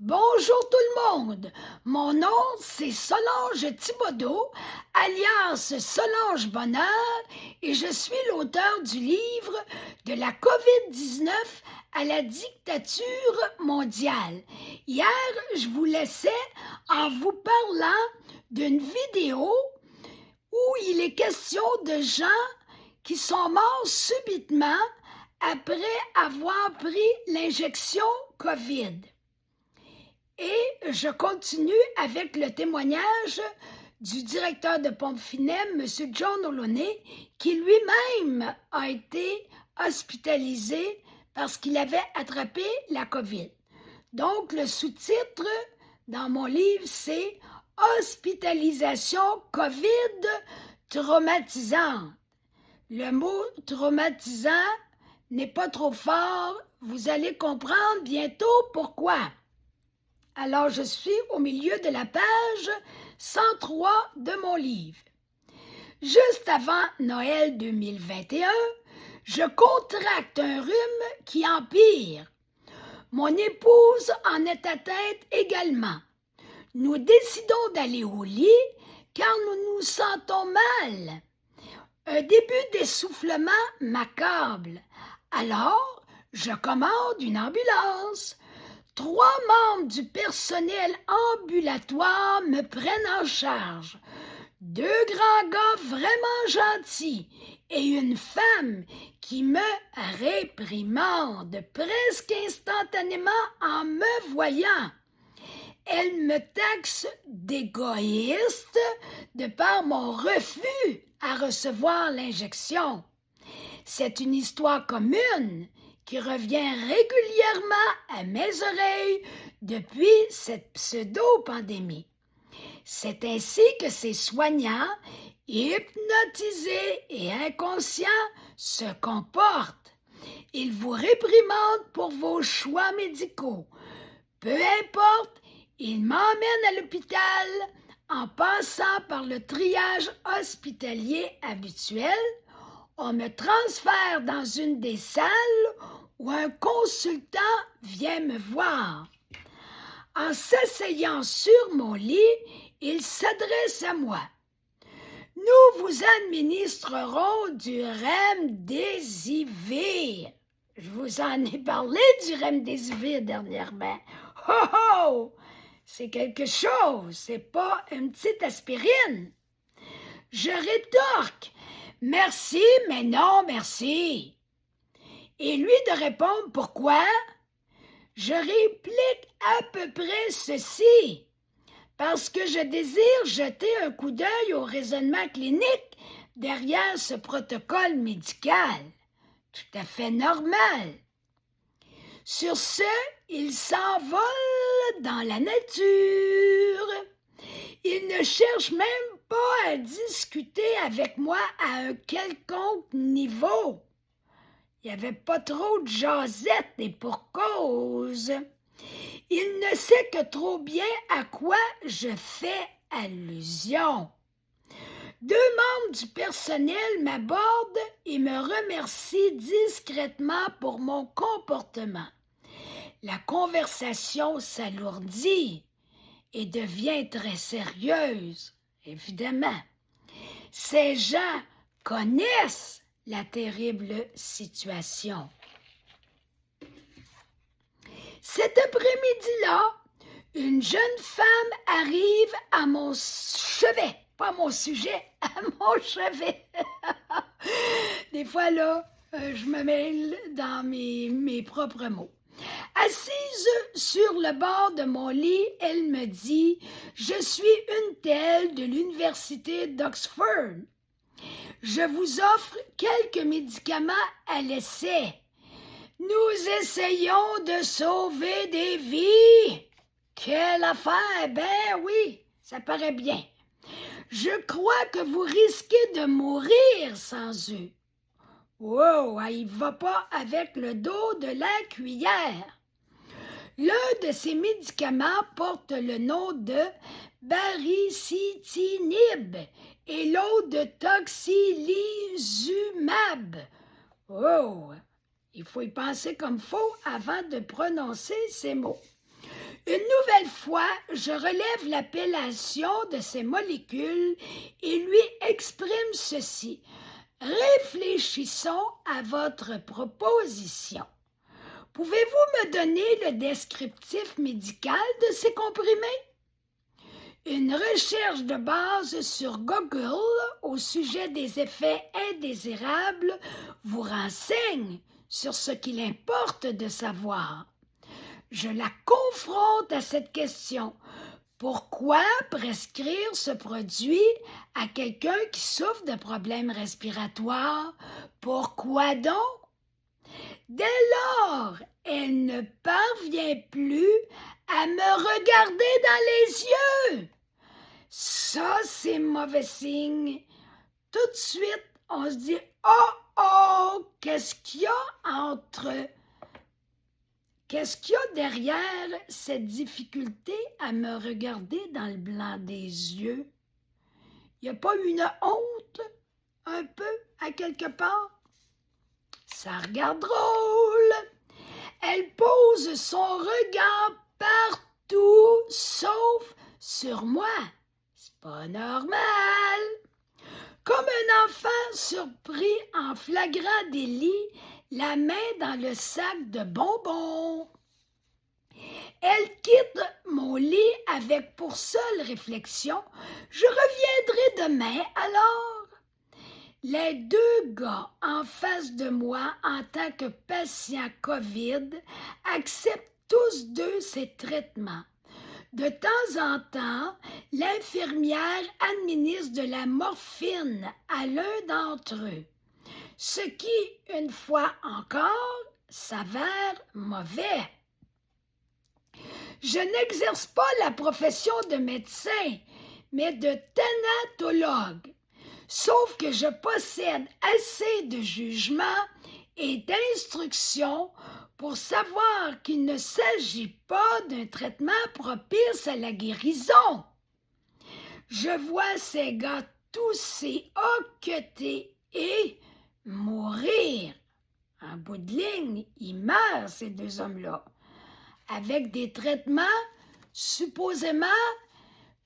Bonjour tout le monde, mon nom c'est Solange Thibodeau, alias Solange Bonheur, et je suis l'auteur du livre « De la COVID-19 à la dictature mondiale ». Hier, je vous laissais en vous parlant d'une vidéo où il est question de gens qui sont morts subitement après avoir pris l'injection COVID. Et je continue avec le témoignage du directeur de Pompe Funèbre, M. John Oloney, qui lui-même a été hospitalisé parce qu'il avait attrapé la COVID. Donc, le sous-titre dans mon livre, c'est « Hospitalisation COVID traumatisante ». Le mot « traumatisant » n'est pas trop fort, vous allez comprendre bientôt pourquoi. Alors, je suis au milieu de la page 103 de mon livre. Juste avant Noël 2021, je contracte un rhume qui empire. Mon épouse en est atteinte également. Nous décidons d'aller au lit car nous nous sentons mal. Un début d'essoufflement m'accable. Alors, je commande une ambulance. 3 membres du personnel ambulatoire me prennent en charge. 2 grands gars vraiment gentils et une femme qui me réprimande presque instantanément en me voyant. Elle me taxe d'égoïste de par mon refus à recevoir l'injection. C'est une histoire commune qui revient régulièrement à mes oreilles depuis cette pseudo-pandémie. C'est ainsi que ces soignants, hypnotisés et inconscients, se comportent. Ils vous réprimandent pour vos choix médicaux. Peu importe, ils m'emmènent à l'hôpital en passant par le triage hospitalier habituel. On me transfère dans une des salles où un consultant vient me voir. En s'asseyant sur mon lit, il s'adresse à moi. « Nous vous administrerons du remdesivir. » Je vous en ai parlé du remdesivir dernièrement. Oh oh! C'est quelque chose, c'est pas une petite aspirine. Je rétorque. Merci, mais non, merci. Et lui de répondre pourquoi? Je réplique à peu près ceci. Parce que je désire jeter un coup d'œil au raisonnement clinique derrière ce protocole médical. Tout à fait normal. Sur ce, il s'envole dans la nature. Il ne cherche même pas à discuter avec moi à un quelconque niveau. Il n'y avait pas trop de jasette et pour cause. Il ne sait que trop bien à quoi je fais allusion. 2 membres du personnel m'abordent et me remercient discrètement pour mon comportement. La conversation s'alourdit et devient très sérieuse, évidemment. Ces gens connaissent la terrible situation. Cet après-midi-là, une jeune femme arrive à mon chevet, pas mon sujet, à mon chevet. Des fois, là, je me mêle dans mes propres mots. Assise sur le bord de mon lit, elle me dit « Je suis une telle de l'université d'Oxford. Je vous offre quelques médicaments à l'essai. Nous essayons de sauver des vies. » Quelle affaire! Ben oui, ça paraît bien. Je crois que vous risquez de mourir sans eux. Wow, il va pas avec le dos de la cuillère. L'un de ces médicaments porte le nom de baricitinib et l'autre de toxilizumab. Oh, il faut y penser comme faut avant de prononcer ces mots. Une nouvelle fois, je relève l'appellation de ces molécules et lui exprime ceci. Réfléchissons à votre proposition. Pouvez-vous me donner le descriptif médical de ces comprimés? Une recherche de base sur Google au sujet des effets indésirables vous renseigne sur ce qu'il importe de savoir. Je la confronte à cette question. Pourquoi prescrire ce produit à quelqu'un qui souffre de problèmes respiratoires? Pourquoi donc? Dès lors, elle ne parvient plus à me regarder dans les yeux. Ça, c'est mauvais signe. Tout de suite, on se dit « Oh, qu'est-ce qu'il y a Qu'est-ce qu'il y a derrière cette difficulté à me regarder dans le blanc des yeux? Il n'y a pas une honte, un peu, à quelque part? Ça regarde drôle. Elle pose son regard partout, sauf sur moi. C'est pas normal. Comme un enfant surpris en flagrant délit, la main dans le sac de bonbons. Elle quitte mon lit avec pour seule réflexion « Je reviendrai demain alors ». Les deux gars en face de moi en tant que patient COVID acceptent tous deux ces traitements. De temps en temps, l'infirmière administre de la morphine à l'un d'entre eux, ce qui, une fois encore, s'avère mauvais. Je n'exerce pas la profession de médecin, mais de thanatologue. Sauf que je possède assez de jugement et d'instruction pour savoir qu'il ne s'agit pas d'un traitement propice à la guérison. Je vois ces gars tousser, hoqueter et mourir. En bout de ligne, ils meurent, ces deux hommes-là, avec des traitements supposément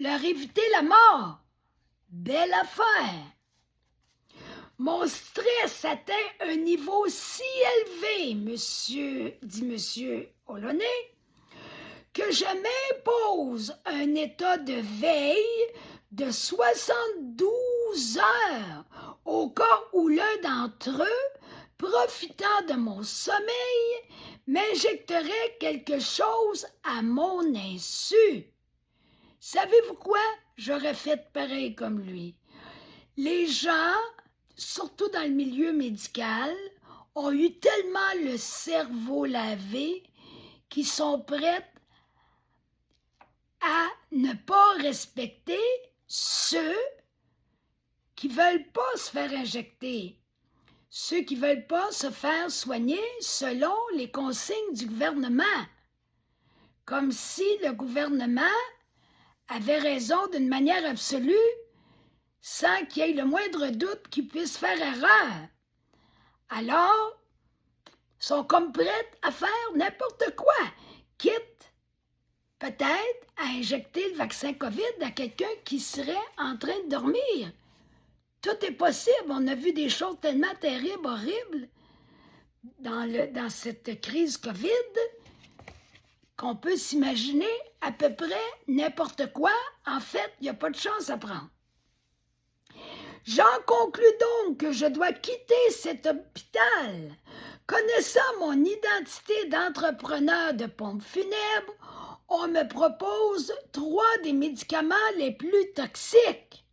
leur éviter la mort. Belle affaire! Mon stress atteint un niveau si élevé, dit monsieur Olonnet, que je m'impose un état de veille de 72 heures au cas où l'un d'entre eux, profitant de mon sommeil, m'injecterait quelque chose à mon insu. Savez-vous quoi? J'aurais fait pareil comme lui. Les gens, surtout dans le milieu médical, ont eu tellement le cerveau lavé qu'ils sont prêts à ne pas respecter ceux qui ne veulent pas se faire injecter, ceux qui ne veulent pas se faire soigner selon les consignes du gouvernement, comme si le gouvernement avait raison d'une manière absolue sans qu'il y ait le moindre doute qu'il puisse faire erreur. Alors, ils sont comme prêts à faire n'importe quoi, quitte peut-être à injecter le vaccin COVID à quelqu'un qui serait en train de dormir. Tout est possible. On a vu des choses tellement terribles, horribles dans cette crise COVID qu'on peut s'imaginer à peu près n'importe quoi. En fait, il n'y a pas de chance à prendre. J'en conclus donc que je dois quitter cet hôpital. Connaissant mon identité d'entrepreneur de pompe funèbre, on me propose 3 des médicaments les plus toxiques.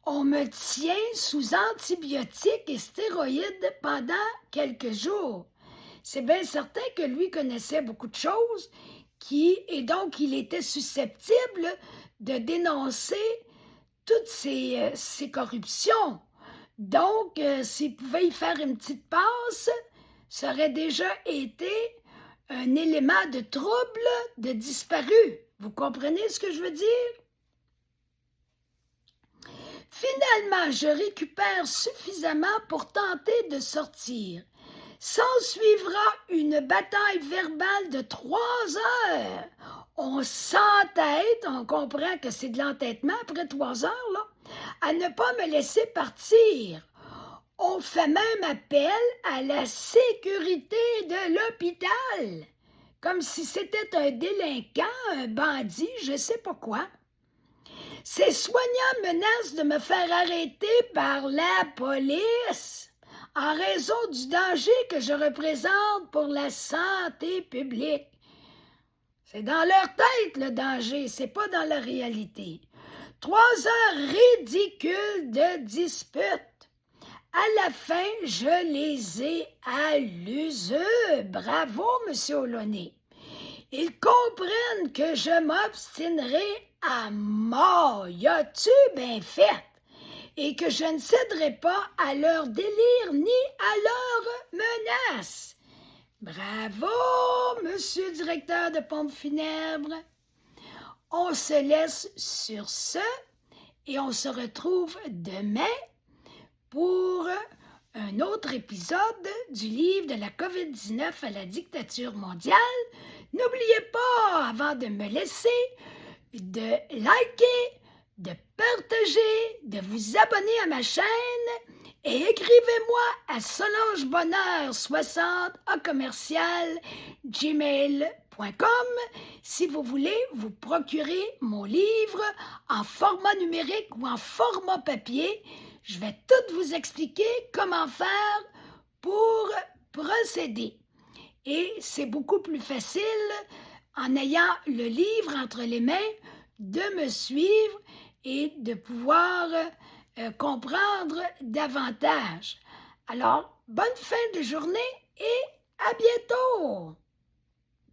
On me tient sous antibiotiques et stéroïdes pendant quelques jours. C'est bien certain que lui connaissait beaucoup de choses et donc il était susceptible de dénoncer toutes ces corruptions. Donc, s'il pouvait y faire une petite passe, ça aurait déjà été un élément de trouble, de disparu. Vous comprenez ce que je veux dire? Finalement, je récupère suffisamment pour tenter de sortir. S'ensuivra une bataille verbale de 3 heures. On s'entête, on comprend que c'est de l'entêtement après 3 heures, là, à ne pas me laisser partir. On fait même appel à la sécurité de l'hôpital, comme si c'était un délinquant, un bandit, je sais pas quoi. Ces soignants menacent de me faire arrêter par la police en raison du danger que je représente pour la santé publique. C'est dans leur tête le danger, c'est pas dans la réalité. 3 heures ridicules de dispute. À la fin, je les ai à l'usure. Bravo, M. Olonné. Ils comprennent que je m'obstinerai à mort. Y a-tu bien fait? Et que je ne céderai pas à leur délire ni à leurs menaces. Bravo, monsieur le directeur de pompes funèbres. On se laisse sur ce et on se retrouve demain pour un autre épisode du livre de la COVID-19 à la dictature mondiale. N'oubliez pas, avant de me laisser, de liker, de partager, de vous abonner à ma chaîne et écrivez-moi à solangebonheur60@gmail.com si vous voulez vous procurer mon livre en format numérique ou en format papier. Je vais tout vous expliquer comment faire pour procéder. Et c'est beaucoup plus facile en ayant le livre entre les mains de me suivre et de pouvoir comprendre davantage. Alors, bonne fin de journée et à bientôt!